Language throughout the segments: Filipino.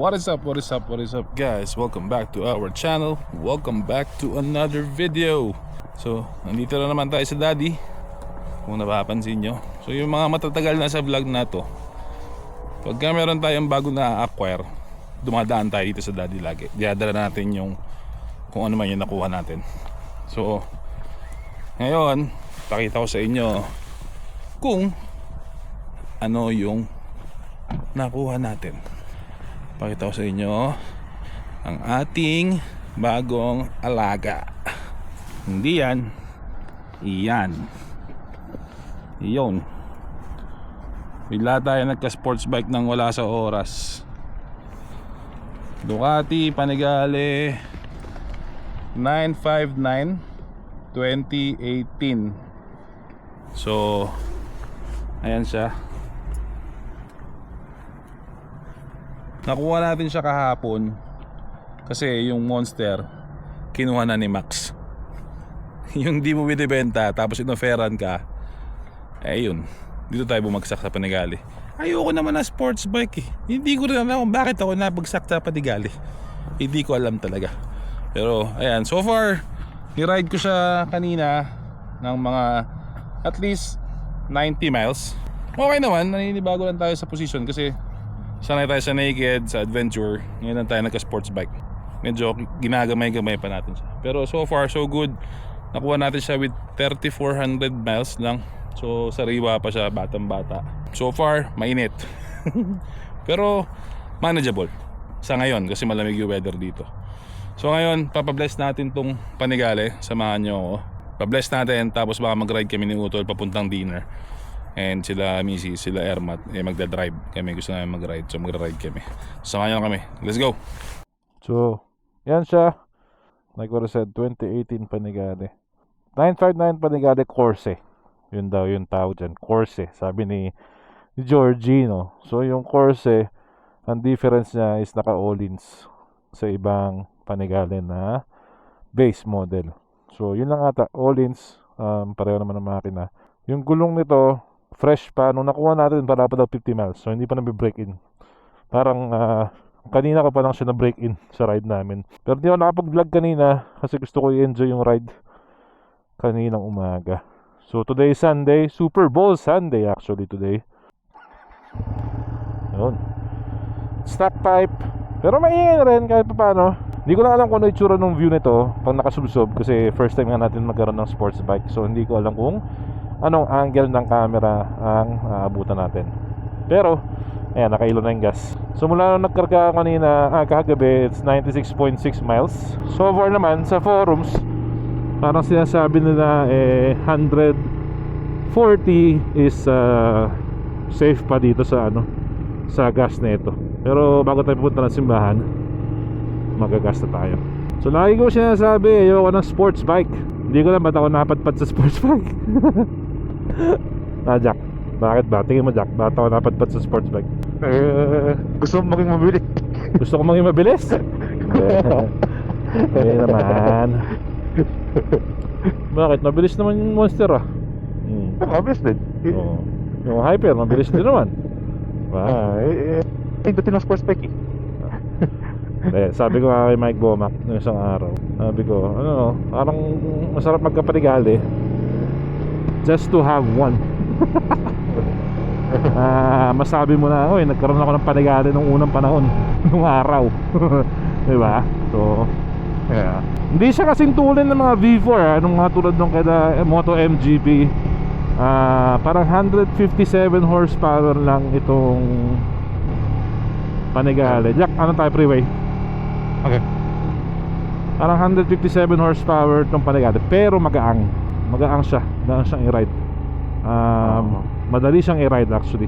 What is up, guys? Welcome back to our channel. Welcome back to another video. So, nandito na naman tayo sa Daddy, kung napapansin nyo. So, yung mga matatagal na sa vlog na to, pagka meron tayong bago na acquire, dumadaan tayo dito sa Daddy lagi. Diadala natin yung kung ano man yung nakuha natin. So, ngayon, pakita ko sa inyo kung ano yung nakuha natin. Pakita ko sa inyo ang ating bagong alaga. Hindi yan, iyan. Iyon. Bigla tayo nagka-sports bike nang wala sa oras. Ducati Panigale 959 2018. So, ayan siya. Nakuha natin siya kahapon kasi yung Monster kinuha na ni Max. Yung di mo binibenta tapos inoferan ka, eh yun, dito tayo bumagsak sa Panigale. Ayoko naman na sports bike eh. Hindi ko rin alam kung bakit ako nabagsak sa Panigale. Hindi ko alam talaga. Pero ayan, so far ni-ride ko siya kanina ng mga at least 90 miles. Okay naman, naninibago lang tayo sa position kasi sanay tayo sa naked, sa adventure. Ngayon lang tayo nagka-sports bike. Medyo ginagamay-gamay pa natin siya. Pero so far so good. Nakuha natin siya with 3,400 miles lang. So sariwa pa siya, batang-bata. So far, mainit. Pero manageable sa ngayon kasi malamig yung weather dito. So ngayon, papabless natin tong Panigale. Samahan nyo ako. Pabless natin, tapos baka mag-ride kami ni Utol papuntang dinner. And sila Missy, sila Ermat, magdadrive. Kami gusto namin mag-ride, so mag-ride kami. Samahan nyo kami, let's go. So, yan siya. Like what I said, 2018 Panigale 959 Panigale Corse. Yun daw yung tawag dyan, Corse. Sabi ni Giorgino. So yung Corse, ang difference niya is naka-Öhlins sa ibang Panigale na base model. So yun lang ata, Öhlins, pareho naman ang makina. Yung gulong nito fresh pa, nung nakuha natin para pa daw 50 miles, so hindi pa nabi-break in. Parang kanina ka pa lang siya na break in sa ride namin. Pero di ako nakapag-vlog kanina kasi gusto ko i-enjoy yung ride kaninang umaga. So today is Sunday, Super Bowl Sunday actually today. Yun, stock pipe, pero maingay na rin kahit pa paano. Hindi ko lang alam kung ano itsura ng view nito pag nakasubsob kasi first time nga natin magkaroon ng sports bike. So hindi ko alam kung anong angle ng camera ang aabutan natin. Pero ayan, nakailo na yung gas. So mula nung nagkarga kanina, kagabi, it's 96.6 miles. So far naman sa forums, parang sinasabi nila 140 is safe pa dito sa sa gas na ito. Pero bago tayo pupunta ng simbahan, magagas na tayo. So lagi ko sinasabi, ayoko ng sports bike. Hindi ko lang ba't ako napatpat sa sports bike. Jack, bakit ba? Tingin mo, Jack, bakit ako napadpad sa sports bike? Gusto mo maging mabilis. Gusto ko maging mabilis? Hindi naman. Bakit? Mabilis naman yung Monster Mabilis din. Oo. Yung Hyper, mabilis din naman. Pindutin ng sports bike Sabi ko nga kay Mike Bomac ng isang araw, sabi ko, parang masarap magkapanigale just to have one. Masabi mo na, nagkaroon ako ng panigale nung unang panahon, nung araw. Diba? So, yeah. Hindi siya kasing tulad ng mga V4 nung mga tulad nung kada Moto MGP. Parang 157 horsepower lang itong Panigale. Jack, ano tayo, freeway? Okay. Parang 157 horsepower itong Panigale, pero magaang siya. Magaang siyang i-ride. Madali siyang i-ride actually.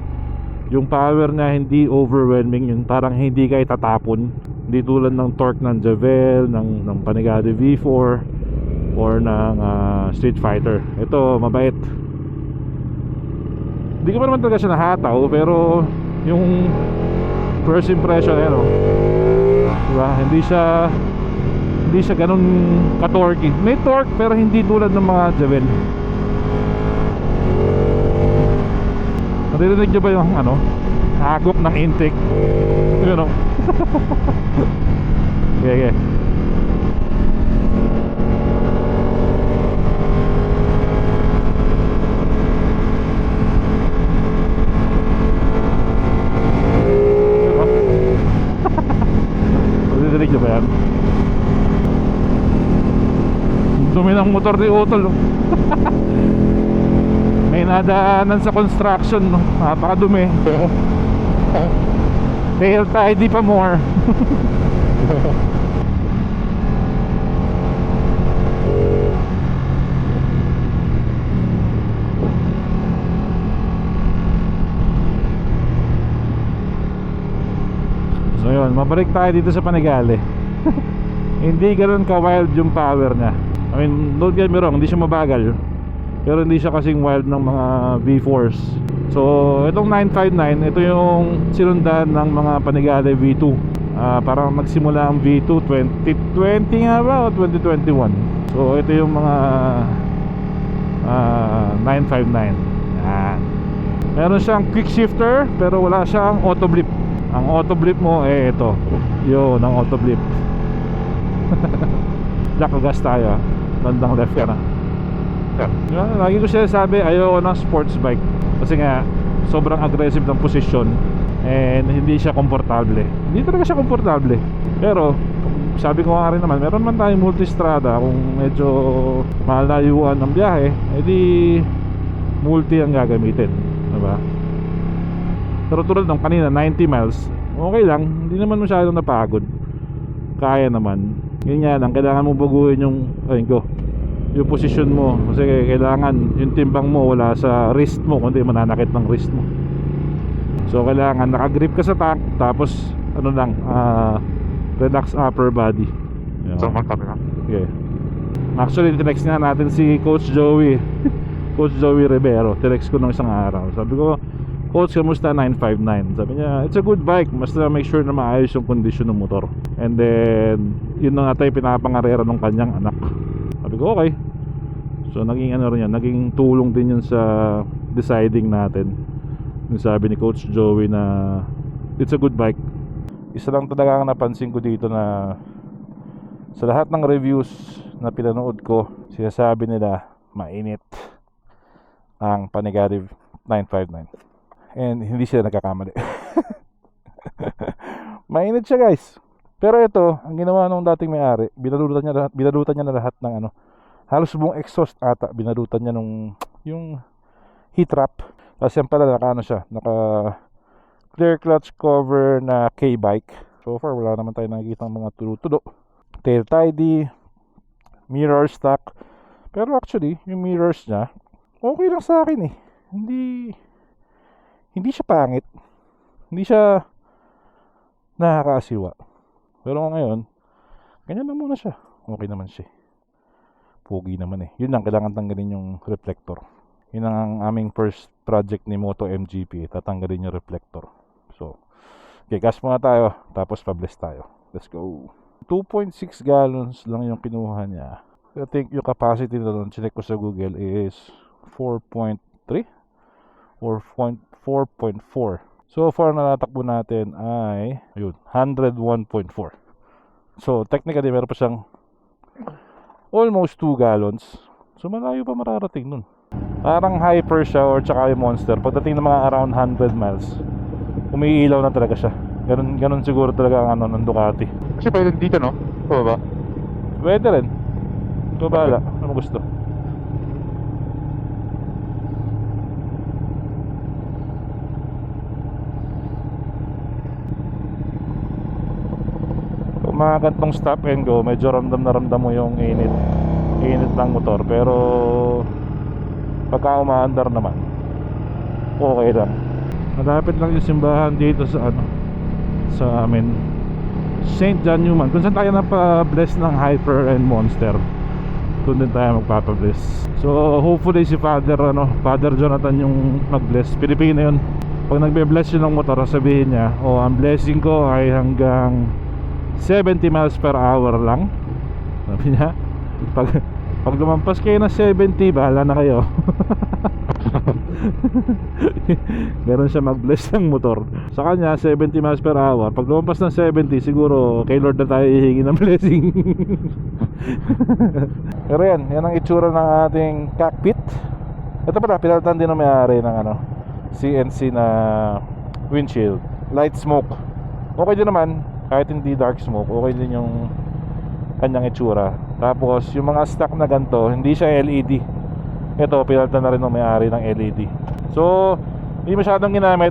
Yung power niya hindi overwhelming, yung parang hindi ka itatapon. Hindi tulad ng torque ng Javel, ng Panigale V4 or ng Street Fighter. Ito mabait. Hindi ko pa naman talaga siya nahataw, pero yung first impression, diba? Hindi siya ganun ka-torquey. May torque pero hindi tulad ng mga Javel. Naririnig nyo ba yung hagok ng intake? You know? Okay. Dinig nyo ba yan? Dumi ng motor ni Utol, oh. May nadaanan sa construction, no? Napakadumi. Tail tidy pa more. So yun, mabalik tayo dito sa Panigale. Hindi ganoon ka-wild yung power niya. I mean, don't get me wrong, hindi siya mabagal, pero hindi siya kasing wild ng mga V4s. So itong 959, ito yung sinundan ng mga Panigale V2. Parang nagsimula ang V2 2020 nga ba o 2021. So ito yung mga 959. Yan. Meron siyang quick shifter pero wala siyang auto blip. Ang auto blip mo ito. Yun ang auto blip. Lakagas tayo. Bandang left ka na. Lagi ko siya sabi, ayoko ng sports bike kasi nga sobrang aggressive ng posisyon and hindi siya komportable. Hindi talaga siya komportable. Pero sabi ko nga rin naman, meron man tayong multistrada, kung medyo malayuan ng biyahe, edi multi ang gagamitin, diba? Pero tulad ng kanina 90 miles, okay lang, hindi naman masyadong napagod, kaya naman. Yun nga lang, kailangan mo baguhin yung yung posisyon mo, kasi kailangan yung timbang mo wala sa wrist mo, kundi mananakit ng wrist mo. So kailangan nakagrip ka sa tank, tapos relax upper body. So magkape na. Okay. Actually tinext nga natin si Coach Joey Coach Joey Rivero, tinext ko nung isang araw. Sabi ko, Coach, kamusta 959? Sabi niya, it's a good bike, basta make sure na maayos yung kondisyon ng motor. And then yun na nga tayo pinapangarera ng kanyang anak. Sabi ko, okay. So naging naging tulong din yun sa deciding natin. Yung sabi ni Coach Joey na it's a good bike. Isa lang talaga ang napansin ko dito na sa lahat ng reviews na pinanood ko, sinasabi nila mainit ang Panigale 959. And hindi sila nagkakamali. Mainit siya, guys. Pero ito, ang ginawa nung dating may-ari, binalutan niya na lahat ng halos buong exhaust ata, binalutan niya yung heat wrap. Tapos yan pala naka clear clutch cover na K-bike. So far wala naman tayo nakikita ng mga tulo-tulo. Tail tidy, mirror stock. Pero actually, yung mirrors niya okay lang sa akin eh. Hindi siya pangit. Hindi siya nakakaasiwa. Pero ngayon, ganyan na muna siya. Okay naman siya. Pogi naman eh. Yun lang, kailangan tanggalin yung reflector. Yun ang aming first project ni Moto MGP. Tatanggalin yung reflector. So, okay, gas muna tayo. Tapos pa-bless tayo. Let's go. 2.6 gallons lang yung kinuha niya. I think yung capacity na doon, chinek ko sa Google, is 4.3 or 4.4. So far na natakbo natin ay 101.4. So technically meron pa siyang almost 2 gallons. So malayo pa mararating nun. Parang hyper siya or tsaka yung monster. Pagdating ng mga around 100 miles, umiilaw na talaga siya. Ganun siguro talaga ang ng Ducati. Kasi pwede dito, no? Oo ba? Pwede rin. Ito bahala. Ano gusto? Mga gantong stop and go, medyo ramdam na ramdam mo yung init ng motor, pero pagka umaandar naman okay lang. Malapit lang yung simbahan dito sa sa amin, St. John Newman, kung saan tayo napa-bless ng Hyper and Monster. Doon din tayo magpapa-bless. So hopefully si Father Jonathan yung mag-bless. Pilipino yun. Pag nagbe-bless yun ng motor, sabihin niya, ang blessing ko ay hanggang 70 miles per hour lang. Sabi niya, pag lumampas kayo na 70, bahala na kayo. Meron siya mag-bless ng motor. Sa kanya 70 miles per hour. Pag lumampas ng 70, siguro kay Lord na tayo ihingi ng blessing. Pero yan ang itsura ng ating cockpit. Ito pala, pinalitan din ng may-ari ng CNC na windshield. Light smoke. Okay din naman, kahit hindi dark smoke, okay din yung kanyang itsura. Tapos yung mga stock na ganito, hindi siya LED. Ito, pinalitan na rin ng may-ari ng LED. So, hindi masyadong ginamit.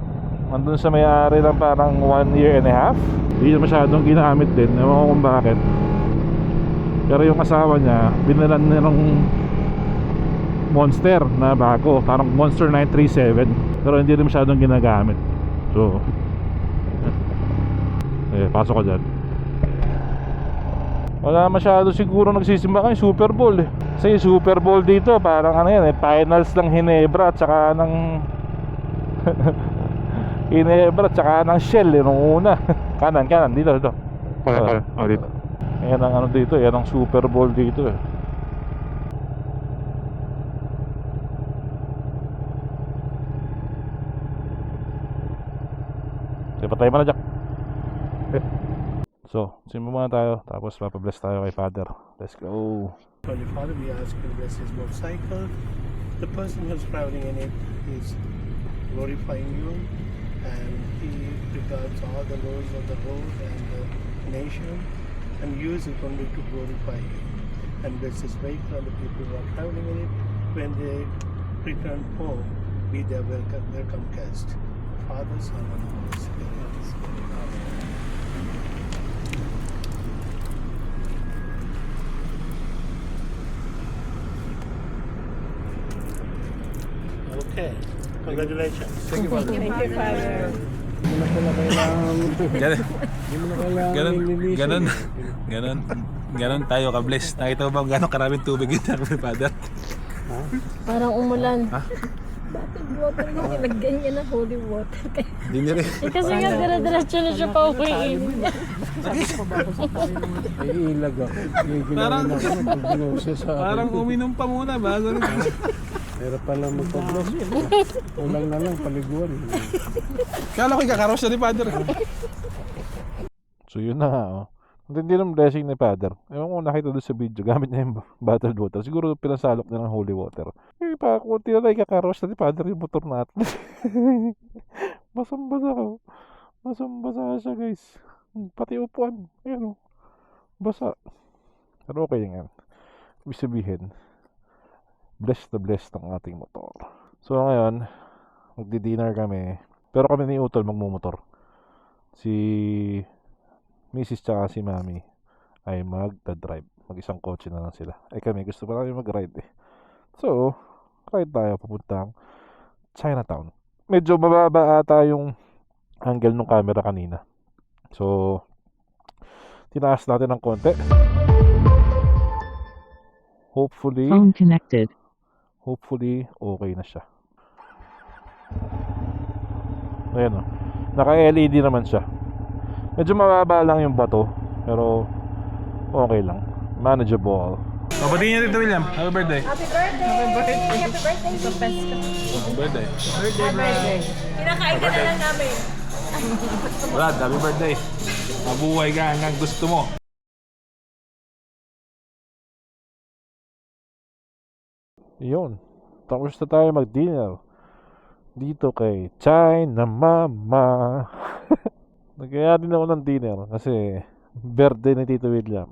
Nandun sa may-ari lang parang 1 year and a half. Hindi masyadong ginamit din. Ewan ko kung bakit. Pero yung asawa niya, binalan niya ng Monster na bago, parang Monster 937. Pero hindi rin masyadong ginagamit. So, pasok ka dyan. Wala masyado siguro nagsisimba kayo Super Bowl Kasi Super Bowl dito parang finals ng Hinebra at saka ng Hinebra at saka ng Shell nung una. Kanan dito. Oh, dito. Yan ang dito, yan ang Super Bowl dito Patay mo na, Jack. So, simula muna tayo. Tapos papabless tayo kay Father. Let's go. Holy Father, we ask you to bless his motorcycle. The person who's traveling in it is glorifying you, and he regards all the laws of the road and the nation, and use it only to glorify you. And bless his vehicle and the people who are traveling in it. When they return home, be their welcome guest. Father, Son, and Holy Spirit. Okay. Congratulations. Thank you, Father. Thank you, Father. Ganon tayo ka-bless. Nakita mo ba gano'ng karaming tubig yun kay Father? Parang umulan. Bakit water na nilagyan niya na holy water? Hindi niya rin. Kasi nga dire-diretso na siya pa uwi. Iilag ako. Parang, Pag binoses sa parang uminom pa muna bago rin. Pero pala magpablos. Ulang na lang, paliguan. Kala ko ikakaros na ni Father. So yun na nga Hindi ng blessing ni Father. Ewan ko nakita doon sa video, gamit niya yung bottled water. Siguro pinasalok niya ng holy water. Pa kunti na lang ikakaros na ni Father yung motor natin. Basang-basa ko. Basang-basa siya, guys. Pati upuan. Ayan basa. Pero okay yan. Ibig sabihin, blessed na blessed ang ating motor. So ngayon, magdi-dinner kami. Pero kami ni Utol magmumotor. Si Mrs. tsaka si Mami ay magdadrive. Mag-isang kotse na lang sila. Kami gusto pa namin mag-ride So, ride tayo papuntang Chinatown. Medyo mababa ata yung angle ng camera kanina. So, tinaas natin ng konti. Hopefully, Phone connected. hopefully okay na siya. Ayan naka-LED naman siya. Medyo mababa lang yung bato, pero okay lang. Manageable. Papatiin niya dito, William. Happy birthday. Happy birthday! Happy birthday! Happy birthday! Sa pesto. Happy birthday. Kinakain ka na lang namin. Brad, happy birthday. Mabuhay ka hanggang gusto mo. Yun. Tapos na tayo mag-dinner. Dito kay China Mama. Nagkaya din ako ng dinner kasi birthday ni Tito William.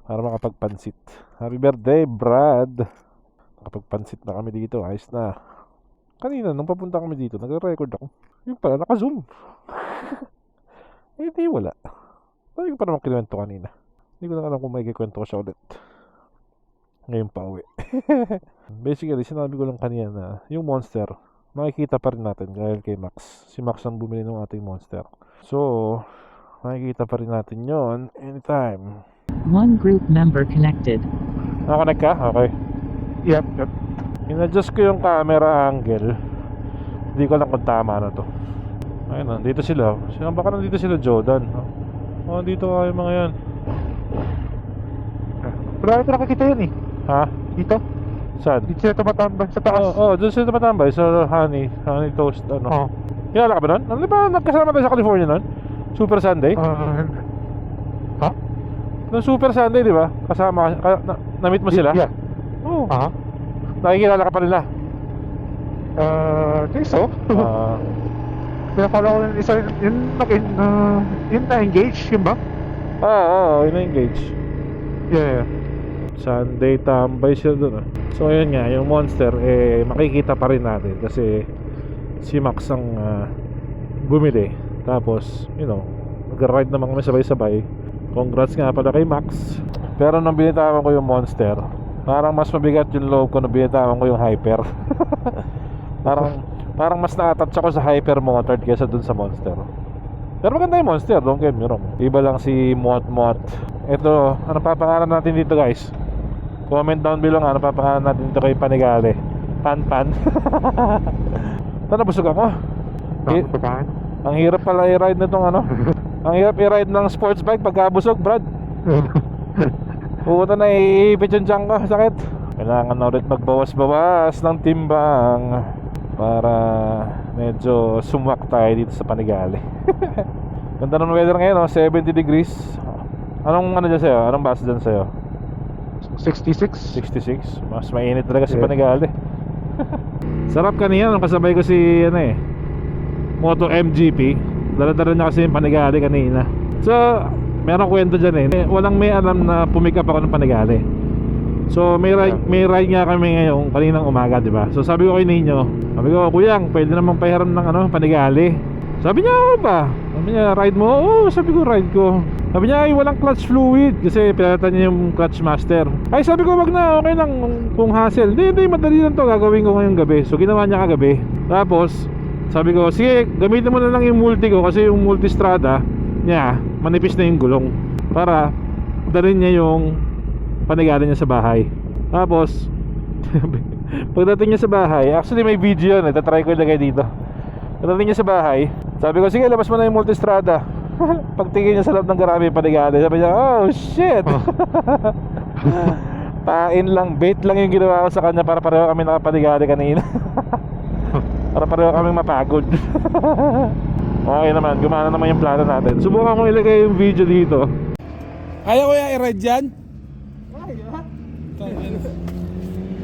Para makapagpansit. Happy birthday, Brad. Nakapagpansit na kami dito. Ayos na. Kanina, nung papunta kami dito, nagre-record ako. Yung pala, naka-zoom. Hindi, wala. Sabi ko pa naman kinuwento kanina. Hindi ko na alam kung may kikwento ko siya ulit. Ngayon pa uwi. Basically, sinabi ko lang kanina na yung Monster, makikita pa rin natin dahil kay Max. Si Max ang bumili ng ating Monster. So, makikita pa rin natin yon anytime. One group member connected. Nakakonect ka? Okay. Yep. In-adjust ko yung camera angle. Hindi ko alam kung tama na to. Ayun dito sila. Baka nandito sila Jordan. Dito kayo mga yan. Wala ito nakikita yun eh. Ha? Dito? Saan? Dito sila tumatambay sa taas. Oo, doon sila tumatambay sa honey toast, ano. Oo. Kilala ka ba nun? Ano di ba nagkasama tayo sa California nun? Super Sunday? Ha? Noong Super Sunday, di ba? Kasama, na-meet mo sila? Yeah. Oo. Aha. Nakikilala ka pa nila? I think so. Pinapala ko yung isa, yung na-engage, yun ba? Oo, ina-engage. Yeah. Sunday tambay siya doon. So ayun nga, yung Monster makikita pa rin natin kasi si Max ang bumili. Tapos, nag-ride naman kami sabay-sabay. Congrats nga pala kay Max. Pero nung binitawan ko yung Monster, parang mas mabigat yung loob ko nung binitawan ko yung Hyper. Parang mas na-attach ako sa Hyper motored kaysa dun sa Monster. Pero maganda yung Monster, don't get me wrong. Iba lang si Mot. Ito, ano papangalan natin dito, guys? Comment down below nga, ano papangalan natin dito kay Panigale. Pan. Ito, nabusog ako. Ang hirap pala i-ride na itong ano. Ang hirap i-ride ng sports bike pagkabusog, Brad. Puta na, iipit yung tiyan ko, sakit. Kailangan na ulit magbawas-bawas ng timbang para medyo sumwak tayo dito sa Panigale. Ganda ng weather ngayon, 70 degrees. Anong ano dyan sa'yo? Anong base dyan sa'yo? 66. 66. Mas mainit talaga si Panigale. Sarap kanina nung kasabay ko si Moto MGP. Dala-dala niya kasi yung Panigale kanina. So meron kwento dyan walang may alam na pumikap ako ng Panigale. So may ride nga kami ngayong kaninang umaga, diba? So sabi ko kay Ninyo, sabi ko, Kuyang, pwede naman pahiram ng Panigale. Sabi niya, ako ba? Sabi niya, ride mo? Oo, sabi ko, ride ko. Sabi niya, ay walang clutch fluid kasi pinalitan niya yung clutch master. Ay sabi ko, wag na, okay lang kung hassle. Hindi, madali lang to, gagawin ko ngayong gabi. So ginawa niya kagabi. Tapos sabi ko, sige, gamitin mo na lang yung multi ko kasi yung multistrada niya, manipis na yung gulong para dalhin niya yung Panigale niya sa bahay. Tapos pagdating niya sa bahay, actually may video yun, tatry ko ilagay dito. Pagdating niya sa bahay, sabi ko, sige, labas mo na yung multistrada. Pagtingin niya sa loob ng garage yung Panigale, sabi niya, oh shit. Pain lang, bait lang yung ginawa ko sa kanya para pareho kami nakapanigale kanina. Para pareho kaming mapagod. Okay naman, gumana naman yung plano natin. Subukan kong ilagay yung video dito. Kaya ko yung i-ride dyan?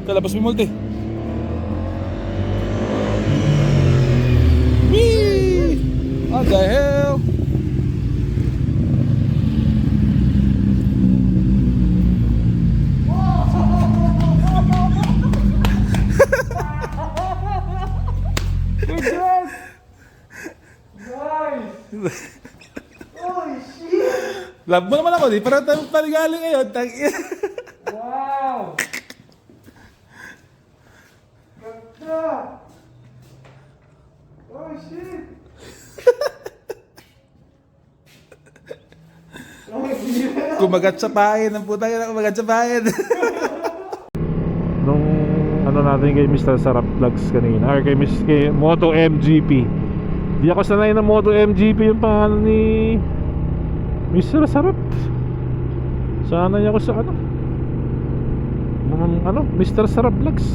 Ito, labas mo multi. Whee! What the hell? Love mo naman ako, di parang tayo Panigale ngayon. Wow! Ganda! Oh shit! Kumagat sa pain, ang putang ina, kumagat sa pain. Nung natin kay Mr. Sarap Vlogs kanina, or kay Moto MGP, di ako sanay na Moto MGP yung pangalan ni Mr. Sarap. Sanay ako sa Mr. Sarap Vlogs.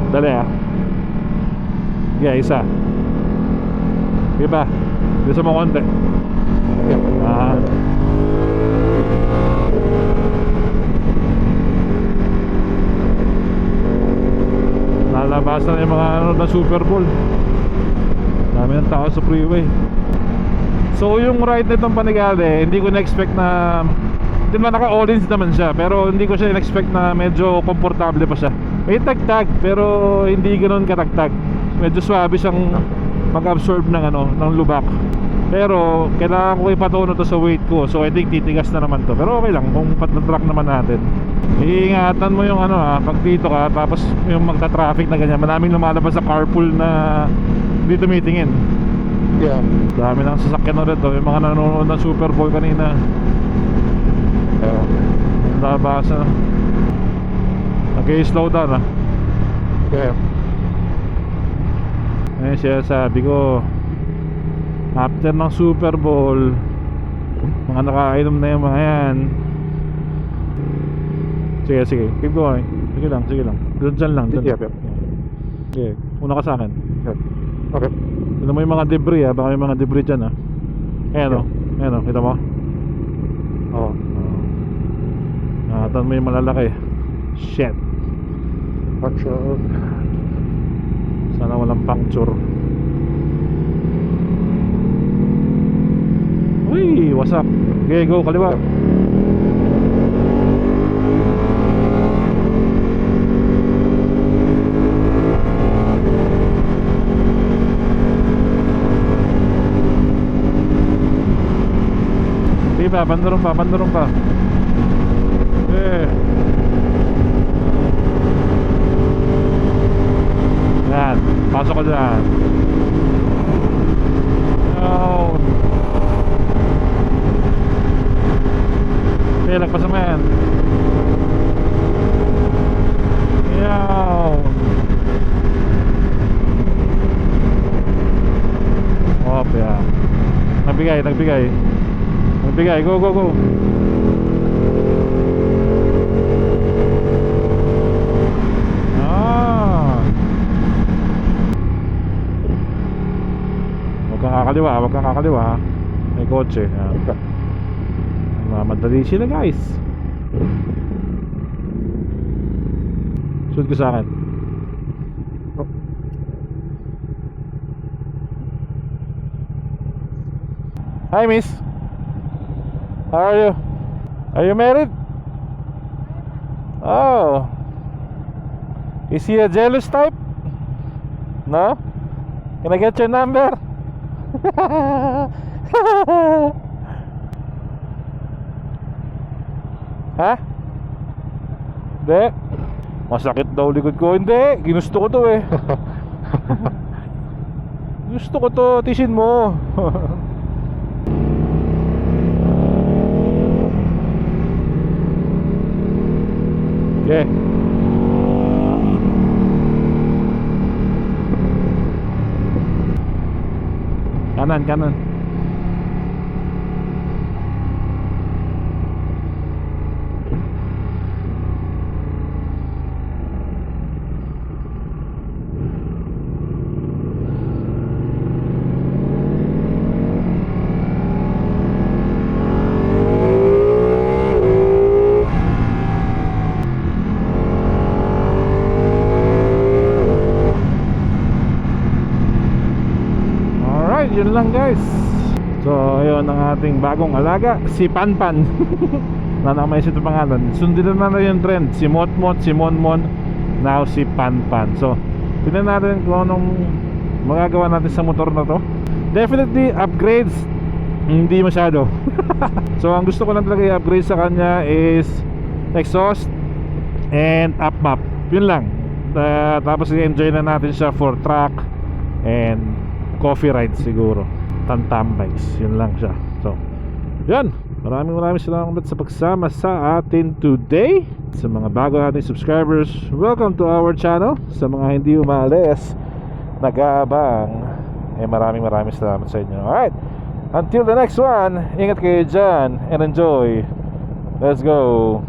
Dali isa. Diba? Bisa mo konti. Lalabasan na yung mga na Super Bowl. Dami ng tao sa freeway. So yung ride nitong Panigale, hindi ko na-expect na, hindi naman naka-all-ins naman siya, pero hindi ko siya na-expect na medyo komportable pa siya. May tagtag pero hindi ganoon katagtag. Medyo swabe siyang mag-absorb ng lubak. Pero kailangan ko ipatuno to sa weight ko. So I think titigas na naman to. Pero okay lang kung pat-track naman natin. Iingatan mo yung pag dito ka, tapos yung magta-traffic na ganyan. Maraming lumalabas sa carpool na dito meetingin. Yeah. Dami ng sasakyan ulit yung mga nanonood ng Super Bowl kanina. Labas na. Slow down Yeah. siya sabi ko, after ng Super Bowl Mga nakainom na yung mga yan. Sige, sige. Keep going. Sige lang, sige lang. Dyan lang. Dyan. Yep, yep. Sige, una ka sa akin. Okay. Tignan mo yung mga debris ha. Baka may mga debris dyan ha. Ayan o. Ayan o. Kita mo? Oo. Nakatan mo yung malalaki. Shit. Actually, Sana walang puncture. Uy, what's up? Okay, go, kaliwa. Di ba, bandaron pa, bandaron pa. Okay. Yan, pasok ko dyan. No. Okay, lagpasan mo yan. Yaw. Op, yan. Nagbigay, nagbigay. Nagbigay, go, go, go. Huwag kang kakaliwa, huwag kang kakaliwa. May kotse. Madali sila guys. Shoot ko sa akin. Hi miss. How are you? Are you married? Oh. Is he a jealous type? No? Can I get your number? Ha? Hindi. Masakit daw likod ko. Hindi. Ginusto ko to eh. Gusto ko to. Tisin mo. Okay. Kanan, kanan. Yun lang guys. So ayun ang ating bagong alaga, si Panpan. Nanamaisip ito pangalan. Sundin na yung trend. Si Motmot, si Monmon, now si Panpan. So tignan natin kung anong magagawa natin sa motor na to. Definitely upgrades hindi masyado. So ang gusto ko lang talaga i-upgrade sa kanya is exhaust and up map. Yun lang. Tapos i-enjoy na natin siya for track and coffee ride siguro. Tantambikes. Yun lang siya. So yun. Maraming salamat sa pagsama sa atin today. Sa mga bago nating subscribers, welcome to our channel. Sa mga hindi umalis, nag-aabang, maraming salamat sa inyo. Alright, until the next one, ingat kayo dyan and enjoy. Let's go.